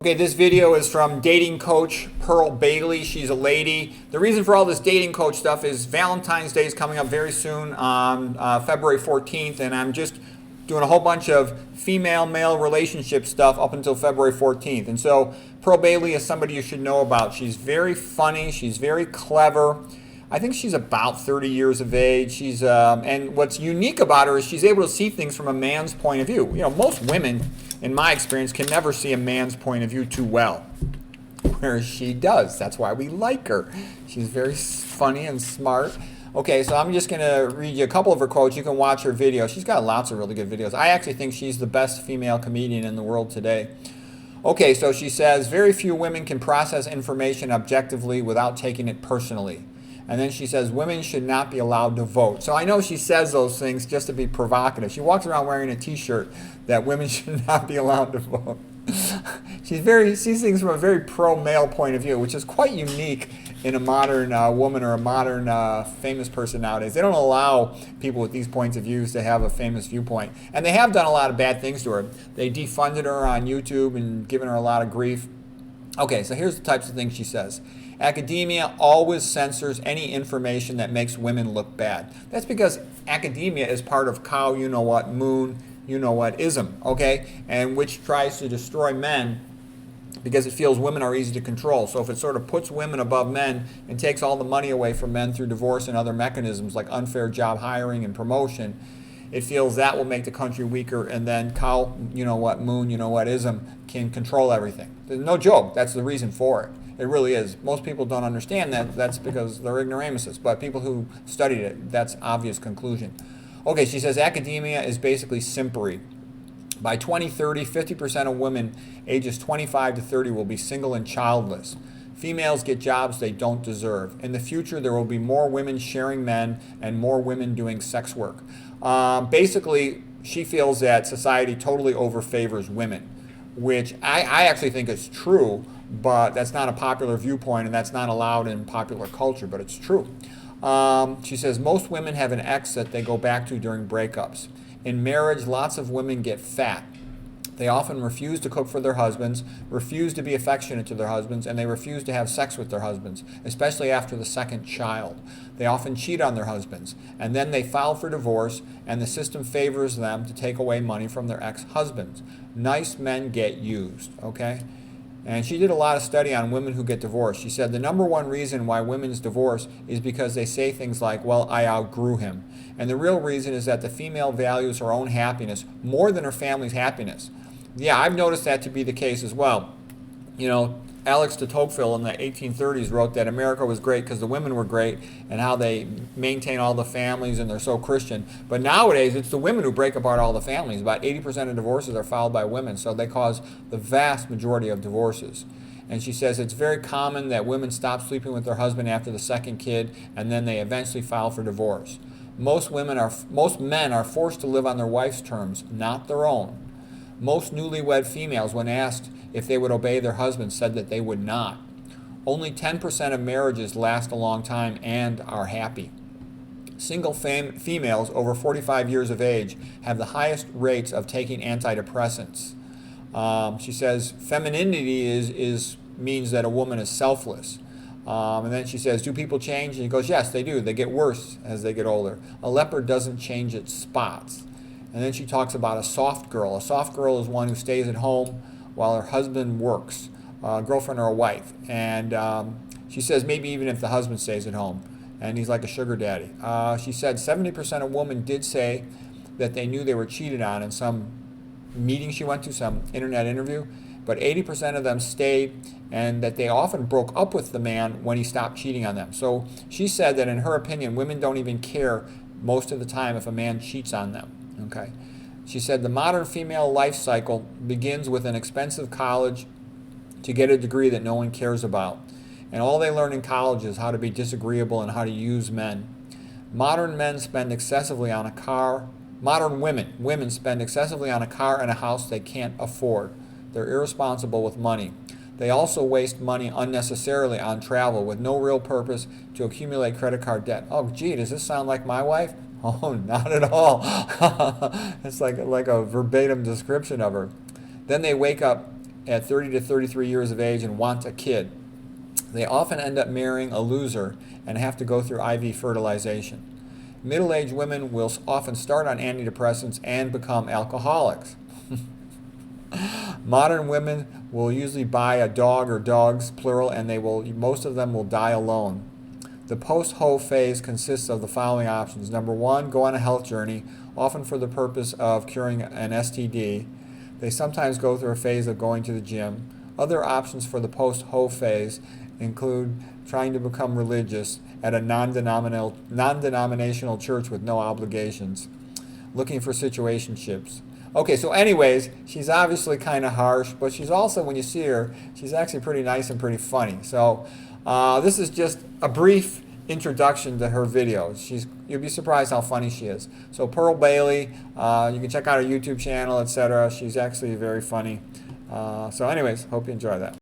Okay, this video is from dating coach Pearl Bailey. She's a lady. The reason for all this dating coach stuff is Valentine's Day is coming up very soon on February 14th, and I'm just doing a whole bunch of female-male relationship stuff up until February 14th. And so Pearl Bailey is somebody you should know about. She's very funny. She's very clever. I think she's about 30 years of age. She's and what's unique about her is she's able to see things from a man's point of view. You know, most women, in my experience, can never see a man's point of view too well, whereas she does. That's why we like her. She's very funny and smart. Okay, so I'm just going to read you a couple of her quotes. You can watch her video. She's got lots of really good videos. I actually think she's the best female comedian in the world today. Okay, so she says, very few women can process information objectively without taking it personally. And then she says, women should not be allowed to vote. So I know she says those things just to be provocative. She walks around wearing a t-shirt that women should not be allowed to vote. She sees things from a very pro-male point of view, which is quite unique in a modern woman or a modern famous person nowadays. They don't allow people with these points of views to have a famous viewpoint. And they have done a lot of bad things to her. They defunded her on YouTube and given her a lot of grief. Okay, so here's the types of things she says. Academia always censors any information that makes women look bad. That's because academia is part of cow, you-know-what, moon, you-know-what-ism, okay? And which tries to destroy men because it feels women are easy to control. So if it sort of puts women above men and takes all the money away from men through divorce and other mechanisms like unfair job hiring and promotion, it feels that will make the country weaker, and then cow, you-know-what, moon, you-know-what-ism can control everything. There's no joke. That's the reason for it. It really is. Most people don't understand that. That's because they're ignoramuses. But people who studied it, that's obvious conclusion. Okay, she says academia is basically simpery. By 2030, 50% of women ages 25 to 30 will be single and childless. Females get jobs they don't deserve. In the future, there will be more women sharing men and more women doing sex work. Basically, she feels that society totally overfavors women, which I actually think is true, but that's not a popular viewpoint and that's not allowed in popular culture, but it's true. She says most women have an ex that they go back to during breakups. In marriage, lots of women get fat. They often refuse to cook for their husbands, refuse to be affectionate to their husbands, and they refuse to have sex with their husbands, especially after the second child. They often cheat on their husbands, and then they file for divorce, and the system favors them to take away money from their ex-husbands. Nice men get used, okay? And she did a lot of study on women who get divorced. She said the number one reason why women's divorce is because they say things like, well, I outgrew him. And the real reason is that the female values her own happiness more than her family's happiness. Yeah, I've noticed that to be the case as well. You know, Alex de Tocqueville in the 1830s wrote that America was great because the women were great and how they maintain all the families and they're so Christian. But nowadays, it's the women who break apart all the families. About 80% of divorces are filed by women, so they cause the vast majority of divorces. And she says it's very common that women stop sleeping with their husband after the second kid and then they eventually file for divorce. Most men are forced to live on their wife's terms, not their own. Most newlywed females, when asked if they would obey their husbands, said that they would not. Only 10% of marriages last a long time and are happy. Single females over 45 years of age have the highest rates of taking antidepressants. She says femininity means that a woman is selfless. And then she says, do people change? And he goes, yes, they do. They get worse as they get older. A leopard doesn't change its spots. And then she talks about a soft girl. A soft girl is one who stays at home while her husband works, a girlfriend or a wife. And she says maybe even if the husband stays at home and he's like a sugar daddy. She said 70% of women did say that they knew they were cheated on in some meeting she went to, some internet interview, but 80% of them stayed and that they often broke up with the man when he stopped cheating on them. So she said that in her opinion, women don't even care most of the time if a man cheats on them. Okay. She said the modern female life cycle begins with an expensive college to get a degree that no one cares about. And all they learn in college is how to be disagreeable and how to use men. Modern men spend excessively on a car. Modern women spend excessively on a car and a house they can't afford. They're irresponsible with money. They also waste money unnecessarily on travel with no real purpose to accumulate credit card debt. Oh, gee, does this sound like my wife? Oh, not at all. It's like a verbatim description of her. Then they wake up at 30 to 33 years of age and want a kid. They often end up marrying a loser and have to go through IV fertilization. Middle-aged women will often start on antidepressants and become alcoholics. Modern women will usually buy a dog or dogs, plural, and most of them will die alone. The post-HO phase consists of the following options. Number one, go on a health journey, often for the purpose of curing an STD. They sometimes go through a phase of going to the gym. Other options for the post-HO phase include trying to become religious at a non-denominational church with no obligations, looking for situationships. Okay, so anyways, she's obviously kind of harsh, but she's also, when you see her, she's actually pretty nice and pretty funny. So this is just a brief introduction to her videos. You'll be surprised how funny she is. So Pearl Bailey, you can check out her YouTube channel, etc. She's actually very funny. So anyways, hope you enjoy that.